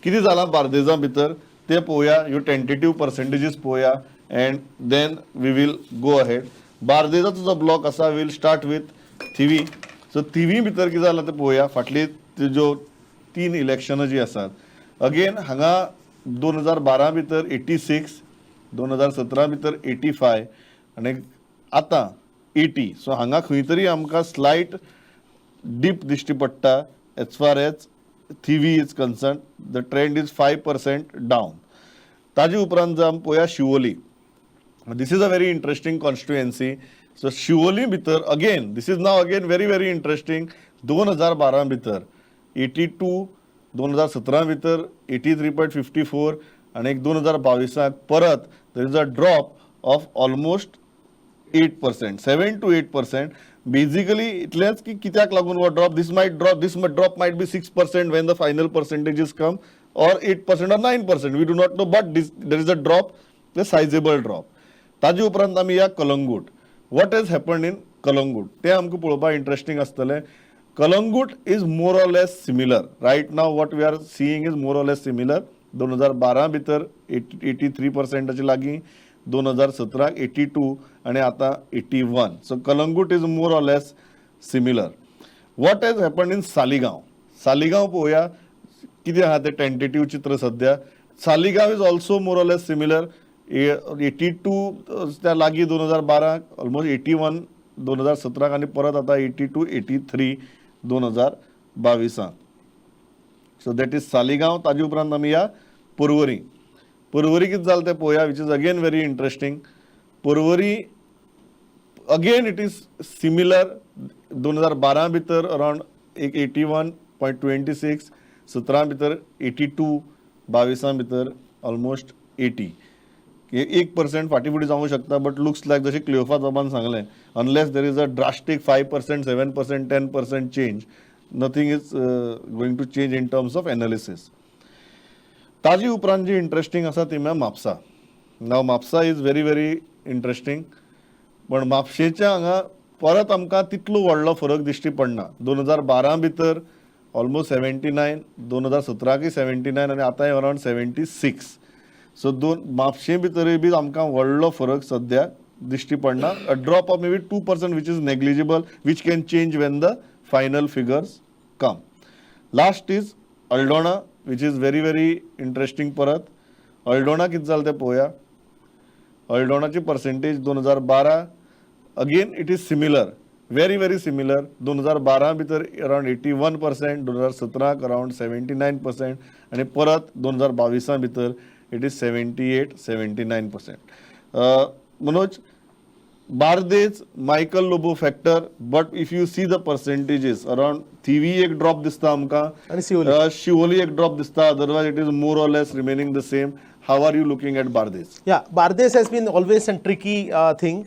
किती जाला बार्देजा भितर ते पळोवया. ह्यो टेंटेटिव्ह पर्सेंटेजीस पळोवया and then we will go ahead. बार्देजाचो जो ब्लॉक आसा will start with Thivim. So Thivim भितर कितें जालां ते पळोवया. फाटली ज्यो 3 इलेक्शनां जी आसात अगेन हांगा 2012 भितर 86, 2017 भितर 85 आनी आतां 80. सो हांगा खंय तरी आमकां स्लायट डीप दिश्टी पडटा as far as Thivim is concern. The trend is 5% down. ताजे उपरांत जर आमी पळोवया Siolim. This is a very interesting constituency. So Siolim भितर again this is now again very very interesting. 2012 भितर 82, 2017 भितर 83.54 आणि 2022 परत there is a drop of almost 8%, 7 to 8%. Basically इतलेंच की कित्याक लागून हो drop. This drop might be 6% when the final percentages come, or 8% or 9%. We do not know, but there is a drop, a sizable drop. ताजे उपरांत आमी या Calangute. What has happened in Calangute ते आमकां पळोवपाक इंटरेस्टिंग आसतलें. Calangute is more or less similar. Right now what we are seeing is more or less similar. 2012 भितर 83% लागीं, 2017 82 आणि आता 81. So Calangute is more or less similar. What has happened in Saligao. Saligao पळोवया कितें आहा तें टेंटेटिव्ह चित्र सध्या. Saligao is also more or less similar. 82 त्या लागीं 2012, ऑलमोस्ट 81 2017 आणि परत आता 82, 83 2022. So that is Saligao. ताजे उपरांत आमी या पर्वरी. पर्वरी कितें जालें तें पळोवया, which is again very interesting. Porvorim again it is similar. 2012 भितर अराउंड 81.26, 17 भितर 82, 22 भितर ऑलमोस्ट 80. 1% फाटीफुटी जावंक शकता, बट लुक्स लायक जशें क्लियोफा जॉबान सांगलें, unless there is a drastic 5%, 7%, 10% change, nothing is going to change in terms of analysis. ताजी उपरांत जी इंटरेस्टिंग आसा ती म्हळ्यार Mapusa. Now Mapusa is very very interesting. पण म्हापशेच्या हांगा परत आमकां तितलो व्हडलो फरक दिश्टी पडना. 2012 भितर ऑलमोस्ट 79, 2017 79 आनी आतां अराउंड 76. सो म्हापशे भितरूय बी आमकां व्हडलो फरक सद्या दिश्टी पडना. A drop of may be 2% which is negligible, which can change when the final figures come. Last is Aldona, which is very very interesting. परत अल्डोणा कितें जालें तें पळोवया. अल्डोणाची percentage 2012 again it is similar, very very similar. 2012 भितर around 81%, 2017 around 79% आणि परत 2022 भितर it is 78, 79%. Manoj, Bardez Michael Lobo factor, but if you see the percentages around Thivim एक ड्रॉप दिसता आमकां आणि शिवोली एक ड्रॉप दिसता. Otherwise it is more or less remaining the same. How are you looking at Bardez? Yeah, Bardes has been always a tricky thing.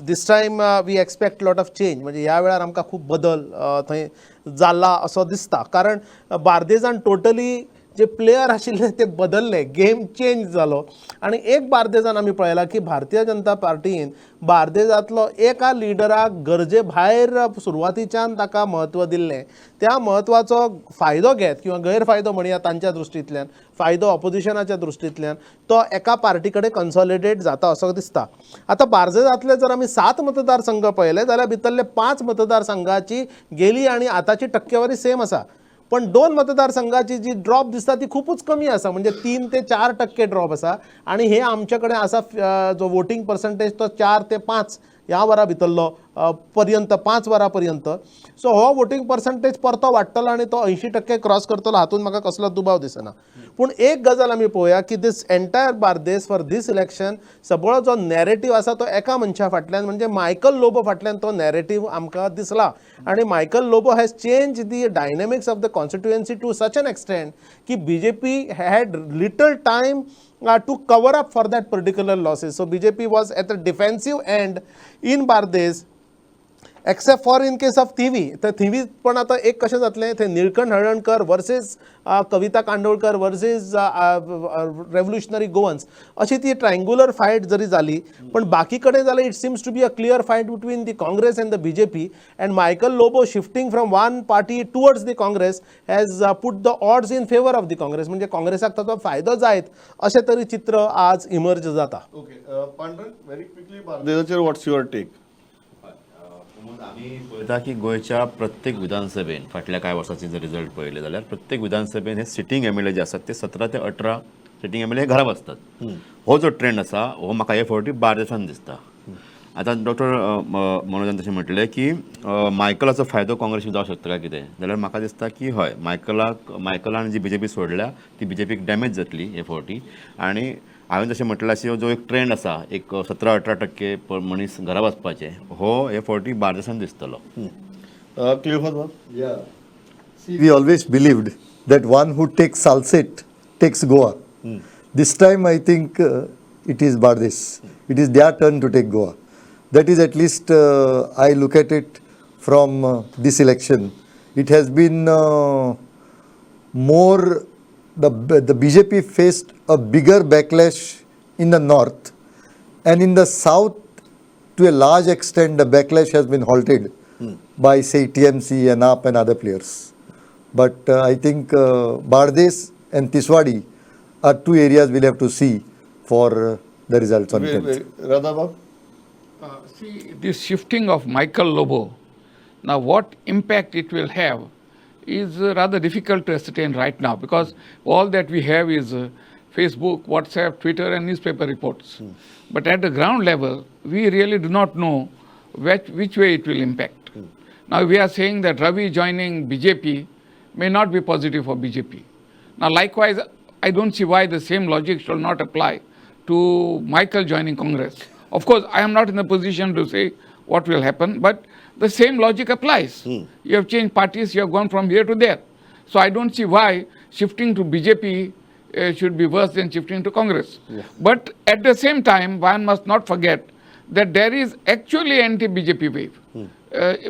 This time we expect lot of change. म्हणजे ह्या वेळार आमकां खूब बदल थंय जाला असो दिसता. कारण बार्देजान टोटली जे प्लेयर आशिल्ले ते बदलले, गेम चेंज जालो. आणि एक बार्देजान आमी पळयलां की भारतीय जनता पार्टीन बार्देजांतलो एका लिडराक गरजे भायर सुरवातीच्यान ताका म्हत्व दिल्लें. त्या म्हत्वाचो फायदो घेत किंवा गैरफायदो म्हणया तांच्या दृश्टींतल्यान, फायदो ऑपोजिशनाच्या दृश्टींतल्यान, तो एका पार्टी कडेन कन्सॉलिडेट जाता असो दिसता. आतां बार्देजांतले जर आमी 7 मतदारसंघ पळयले जाल्यार भितरले 5 मतदारसंघाची गेली आणि आताची टक्केवारी सेम आसा. पण 2 मतदारसंघाची जी ड्रॉप दिसता ती खूपच कमी आसा. म्हणजे 3 ते 4% ड्रॉप आसा. आणि हे आमचे कडेन आसा जो वोटींग पर्संटेज तो 4 ते 5 ह्या वरां भितरलो पर्यंत, 5 वरां पर्यंत. सो हो वोटींग पर्संटेज परतो वाडटलो आणि तो 80% क्रॉस करतलो, हातून म्हाका कसलो दुबाव दिसना. पूण एक गजाल आमी पळोवया की this entire Bardez for this election सगळो जो नॅरेटिव्ह आसा तो एका मनशा फाटल्यान म्हणजे मायकल लोबो फाटल्यान तो नॅरेटिव्ह आमकां दिसला. आणि Michael Lobo has change the dynamics of the constituency to such an extent की BJP had little time to cover up for that particular losses. So BJP was at the defensive end in Bardes except for in case of Thivim. तर थिवीत पण आता एक कशें जातलें, थंय Nilkanth Halarnkar versus कविता Kandolkar versus revolutionary Goans अशी ती ट्रायंगुलर फायट जरी जाली, पण बाकी कडेन जाल्यार it seems to be a clear fight between the Congress and the BJP, and Michael Lobo shifting from one party towards the Congress has put the odds in favour of the Congress. म्हणजे काँग्रेसाक ताचो फायदो जायत अशें तरी चित्र आज इमर्ज जाता. ओके पांडुरंग, व्हेरी क्विकली बार्देजाचेर व्हॉट्स युअर टेक? आम्ही पळयता की गोंयच्या प्रत्येक विधानसभेन फाटल्या कांय वर्सांचे जर रिजल्ट पळयले जाल्यार प्रत्येक विधानसभेन हे सिटींग एम एल ए जे आसात ते 17 ते 18 सिटींग एम एल ए घरा बसतात. हो जो ट्रेंड आसा हो म्हाका हे फावटी बार्देसान दिसता. आता डॉक्टर मनोजान तशें म्हटलें की मायकलाचो फायदो काँग्रेसीक जावंक शकता काय कितें, जाल्यार म्हाका दिसता की हय, मायकलान जी बीजेपी सोडल्या ती बीजेपीक डॅमेज जातली हे फावटी. आनी हांवें जशें म्हटलें अशें जो एक ट्रेंड आसा एक 17-18% मनीस घरा वचपाचे हो हे फावटी बार्देसान दिसतलो. Clear? Yeah. See, we always believed that one who takes Salsette takes Goa. This time I think it is Bardes. It is their turn to take Goa. That is at least I look at it from this election. It has been more, the BJP faced a bigger backlash in the north, and in the south to a large extent the backlash has been halted by say TMC and AAP and other players. But I think Bardes and Tiswadi are two areas we'll have to see for the results on 10th. Radhabab? See, this shifting of Michael Lobo, now what impact it will have is rather difficult to ascertain right now, because all that we have is Facebook, WhatsApp, Twitter and newspaper reports. But at the ground level, we really do not know which way it will impact. Now we are saying that Ravi joining BJP may not be positive for BJP. Now likewise, I don't see why the same logic shall not apply to Michael joining Congress. Of course, I am not in a position to say what will happen, but the same logic applies. You have changed parties, you have gone from here to there. So I don't see why shifting to BJP should be worse than shifting to Congress. But at the same time, one must not forget that there is actually anti-BJP wave.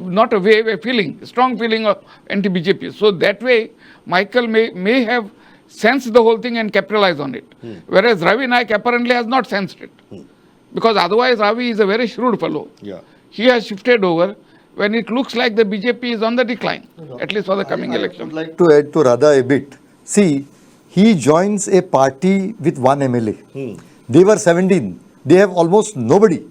Not a wave, a feeling, a strong feeling of anti-BJP. So that way, Michael may have sensed the whole thing and capitalized on it. Whereas Ravi Naik apparently has not sensed it. Because otherwise Ravi is a very shrewd fellow. Yeah. He has shifted over when it looks like the BJP is on the decline, at least for the coming election. I would like to add to Radha a bit. See, he joins a party with one MLA. They were 17. They have almost nobody.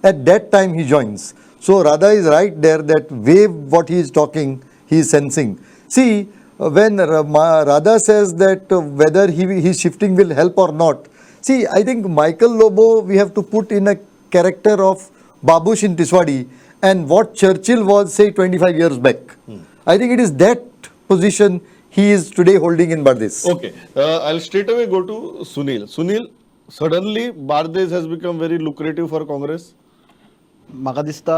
At that time he joins. So Radha is right there, that wave what he is talking, he is sensing. See, when Radha says that whether his shifting will help or not, see, I think Michael Lobo we have to put in a character of Babush in Tiswadi and what Churchill was say 25 years back. I think it is that position he is today holding in Bardes. Okay, I'll straight away go to Sunil. Sunil, suddenly Bardes has become very lucrative for Congress. म्हाका दिसता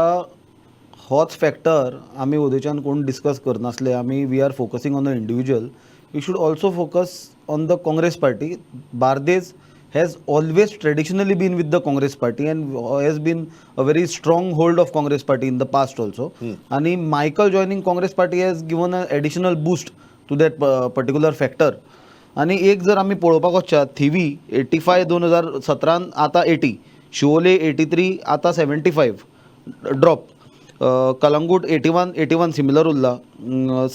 होच factor आमी ओदेच्यान कोण discuss करनासले. आमी we are focusing on the individual. We should also focus on the Congress party. Bardez has always traditionally been with the Congress party and has been a very strong hold of Congress party in the past also. And Michael joining Congress party has given an additional boost to that particular factor. आणि एक जर आमी पळोवपाक वचशात, थिवी 85 2017 आता 80, शिवोले 83 आता 75 drop, Calangute 81 similar उरला,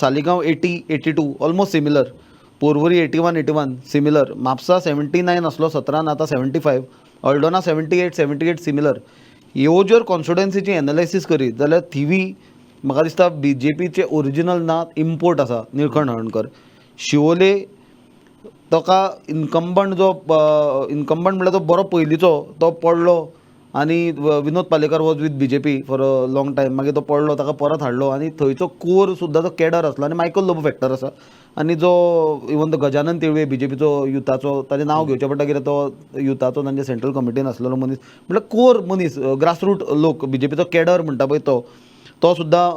Saligao 82 almost similar, Porvorim 81 similar, Mapusa 79 असलो 17 आता 75, अल्डोना 78 सिमिलर. ह्यो जर कॉन्स्टिट्युएन्सीची एनालिसीस करीत जाल्यार थिवी म्हाका दिसता BJPचे ओरिजिनल ना, इम्पोर्ट आसा निळकंठ हळर्णकर. शिवोले ताका इन्कम्बंट म्हणल्यार तो बरो पयलींचो तो पडलो आनी Vinod Palekar was with BJP for a long time. मागीर तो पडलो, ताका परत हाडलो आनी थंयचो कोर सुद्दां तो कॅडर आसलो आनी मायकल लोबो फॅक्टर आसा. आनी जो इवन तो गजानन तिळवे BJPचो युथाचो, ताचें नांव घेवचें पडटा कित्याक तो युथाचो तांच्या सेंट्रल कमिटीन आसलेलो मनीस, म्हटल्यार कोर मनीस, ग्रासरूट लोक, BJPचो कॅडर म्हणटा पळय तो सुद्दां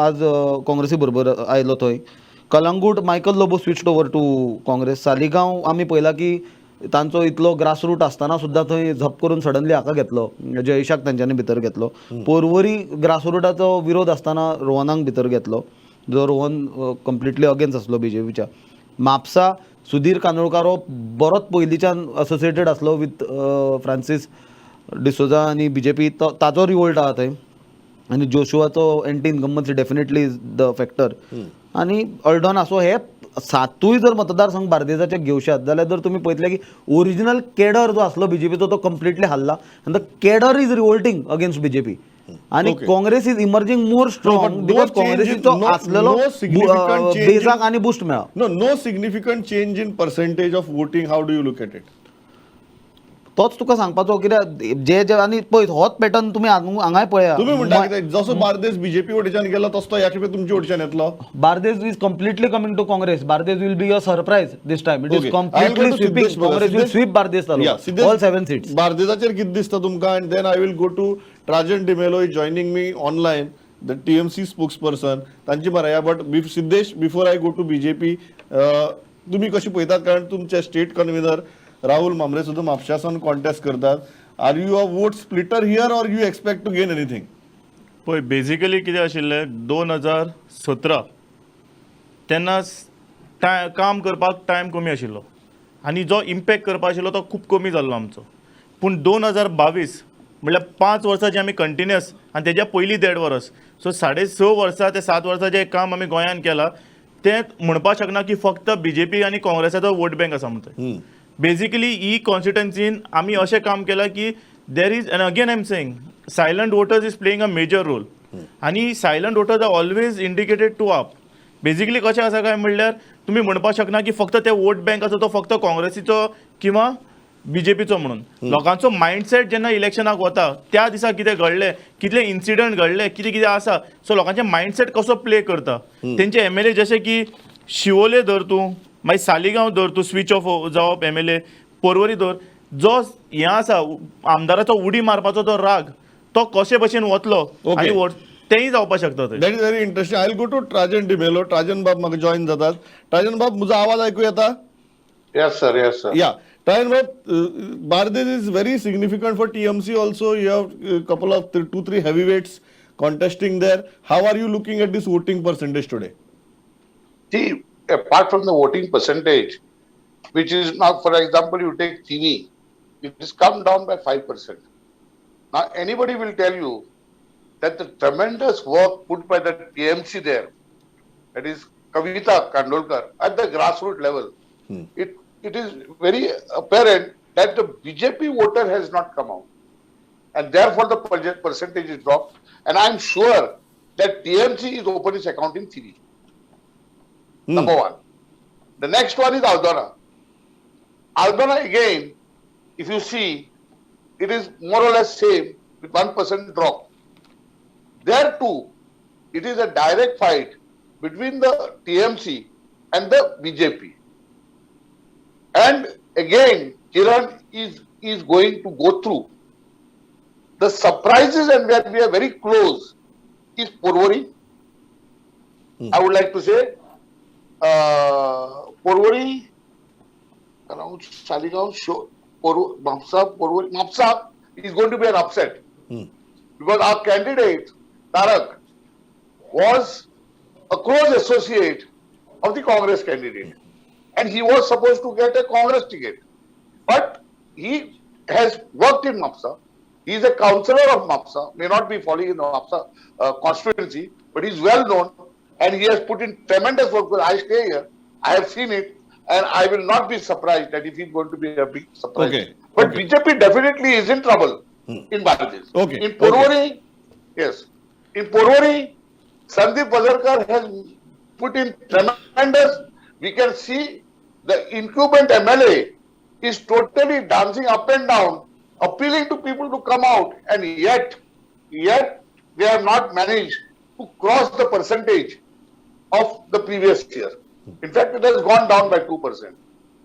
आज काँग्रेसी बरोबर आयलो थंय. Calangute Michael Lobo switched over to Congress. Saligao आमी पळयलां की तांचो इतलो ग्रासरूट आसतना सुद्दां थंय झप करून सडनली हाका घेतलो, जयेशाक तांच्यांनी भितर घेतलो. पोरवोरी ग्रासरूटाचो विरोध आसतना रोहनाक भितर घेतलो, जो रोहन कंप्लिटली अगेन्स्ट आसलो बीजेपीच्या. म्हापसा सुधीर कांदोळकार हो बरोच पयलींच्यान असोसिएटेड आसलो विथ फ्रांसीस डिसोजा आनी बीजेपी, ताचो रिवोल्ट आहा थंय. आनी जोशुआचो anti incumbency definitely is the factor. आनी अल्डोना, सो हे 7य जर मतदारसंघ बार्देजाचे घेवशात जाल्यार जर तुमी पळयतले की ओरिजिनल केडर जो आसलो बीजेपीचो तो कंप्लिटली हल्ला, आनी the cadre is revolting against BJP. आनी Congress is emerging more strong because काँग्रेसीचो आसलेलो बेजाक आनी बुस्ट मेळ्ळा. No significant change in percentage of voting. How do you look at it? तोच तुका सांगपाचो, कित्याक जे आनी पळय होच पॅटर्न तुमी हांगाय पळया. तुम्ही म्हणटा कितें, जसो बार्देस बीजेपी वटेच्यान गेलो तसो ह्या खेपे तुमच्या वटेच्यान येतलो. Bardez is completely coming to Congress. Bardez will be a surprise this time. It is Okay. Completely I'll go to sweeping. Siddesh Congress will sweep Bardez taluka, all 7 seats. बार्देजाचेर कितें दिसता तुमकां? And then I will go to Trajan D'Mello is joining me online, the TMC spokesperson. तांची मराया. But Siddhesh, before I go to BJP, तुम्ही कशी पळयतात? कारण तुमचे स्टेट कन्व्हिनर राहुल मामरे सुद्धा म्हापशासान कॉन्टेस्ट करतात. Are you a vote splitter here or you expect to gain anything? पळय, बेजिकली कितें आशिल्लें, 2017 तेन्ना काम करपाक टायम कमी आशिल्लो आनी जो इम्पॅक्ट करपा आशिल्लो तो खूब कमी जाल्लो आमचो. पूण 2022 म्हणल्यार 5 वर्सां जे आमी कंटिन्युअस आनी तेज्या पयलीं 1.5 वर्स, सो 6.5 वर्सां ते 7 वर्सां जे काम आमी गोंयांत केलां तें म्हणपाक शकना की फक्त बीजेपी आनी काँग्रेसाचो वोट बँक आसा म्हणून. बेजिकली ही कॉन्स्टिट्युएन्सीन आमी अशें काम केलां की there is, and again I am saying, silent voters is playing a major role. आनी silent voters are always indicated to AAP. Basically कशें आसा काय म्हणल्यार तुमी म्हणपाक शकना की फक्त ते वोट बँक आसा तो फक्त काँग्रेसीचो किंवा बीजेपीचो म्हणून. लोकांचो मायंडसेट जेन्ना इलेक्शनाक वता त्या दिसा कितें घडलें, कितले इन्सिडंट घडले, कितें कितें आसा, सो लोकांचे मायंडसेट कसो प्ले करता. तेंचे MLA जशे की शिवोले धर तूं, मागीर सालिगांव धर तूं, स्विच ऑफ जावप MLA, पोरवोरी धर, जो हें आसा आमदाराचो उडी मारपाचो तो राग, तो कशे भशेन वतलो आनी तेंय जावपाक शकता. That is very interesting. I will go to Trajan D'Mello. Trajan बाब म्हाका जॉइन जातात. ट्राजन बाब, म्हजो आवाज आयकूं येता? Yes, sir. Yes, sir. Yeah. Trajan Bab, Bardes is very significant for TMC also. You have a couple of 2-3 heavyweights contesting there. How are you looking at this voting percentage today? See, apart from the voting percentage, which is now, for example, you take Tivim, it has come down by 5%. Now, anybody will tell you that the tremendous work put by the TMC there, that is Kavita Kandolkar, at the grassroots level, it is very apparent that the BJP voter has not come out, and therefore the percentage is dropped. And I am sure that TMC is opening its account in Tivim. Number one. The next one is Aldona. Aldona again, if you see, it is more or less same with 1% drop. There too, it is a direct fight between the TMC and the BJP. And again, Kiran is going to go through. The surprises and where we are very close is Porvorim. I would like to say Porvorim, around Saligao, Mapusa is going to be an upset. Because our candidate, Tarak, was a close associate of the Congress candidate. And he was supposed to get a Congress ticket. But he has worked in Mapusa. He is a councillor of Mapusa, may not be falling in the Mapusa constituency, but he is well known and he has put in tremendous work. Because I stay here, I have seen it, and I will not be surprised that if he is going to be a big surprise. Okay. But BJP definitely is in trouble in Bangladesh. Okay. In Porvorim, yes. In Porvorim, Sandeep Bazarkar has put in tremendous. We can see the incumbent MLA is totally dancing up and down, appealing to people to come out, and yet they have not managed to cross the percentage of the previous year. In fact, it has gone down by 2%.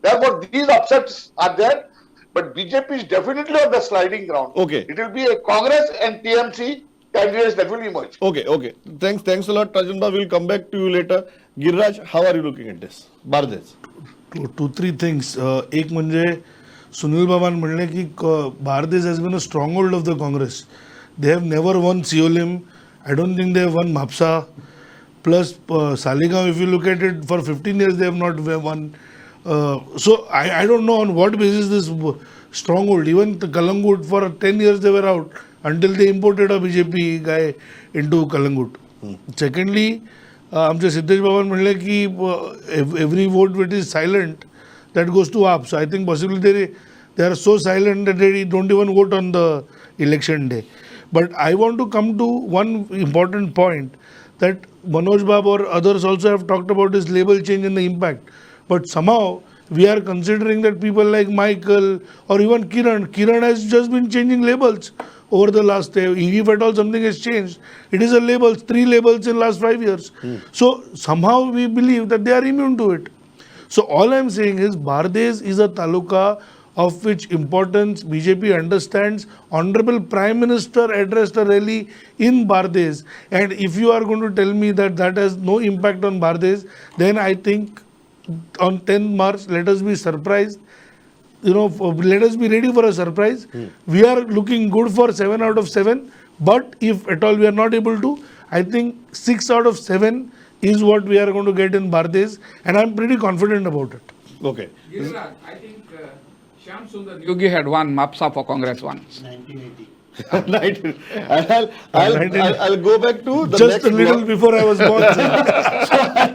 Therefore, these upsets are there, but BJP is definitely on the sliding ground. Okay. It will be a Congress and TMC candidates that will emerge. Okay. Thanks a lot, Trajan Bab. We'll come back to you later. Giriraj, how are you looking at this? Bardes. Two three things. एक म्हणजे सुनील बाबान म्हणले की Bardez has been a stronghold of the Congress. They have never won Siolim. I don't think they have won Mapusa. Plus Saligao, if you look at it, for 15 years they have not won. So I don't know on what basis this stronghold. Even the Calangute, for 10 years they were out until they imported a BJP guy into Calangute. Secondly, आमचे सिद्धेश बाबान म्हणले की every vote which is silent that goes to AAP. So I think possibly they are so silent that they don't even vote on the election day. But I want to come to one important point, that Manoj Babu or others also have talked about this label change and the impact. But somehow we are considering that people like Michael or even Kiran has just been changing labels over the last day. If at all something has changed, it is a label, 3 labels in last 5 years. So somehow we believe that they are immune to it. So all I am saying is Bardes is a taluka of which importance BJP understands. Honorable Prime Minister addressed a rally in Bardes, and if you are going to tell me that that has no impact on Bardes, then I think on 10th March, let us be surprised. Let us be ready for a surprise. We are looking good for 7 out of 7, but if at all we are not able to, I think 6 out of 7 is what we are going to get in Bardes, and I am pretty confident about it. Okay. Giriraj, I think Shyam Sundar Yogi had won Mapusa for Congress once. 1980. And I'll go back to the Just next a little block. before I was born.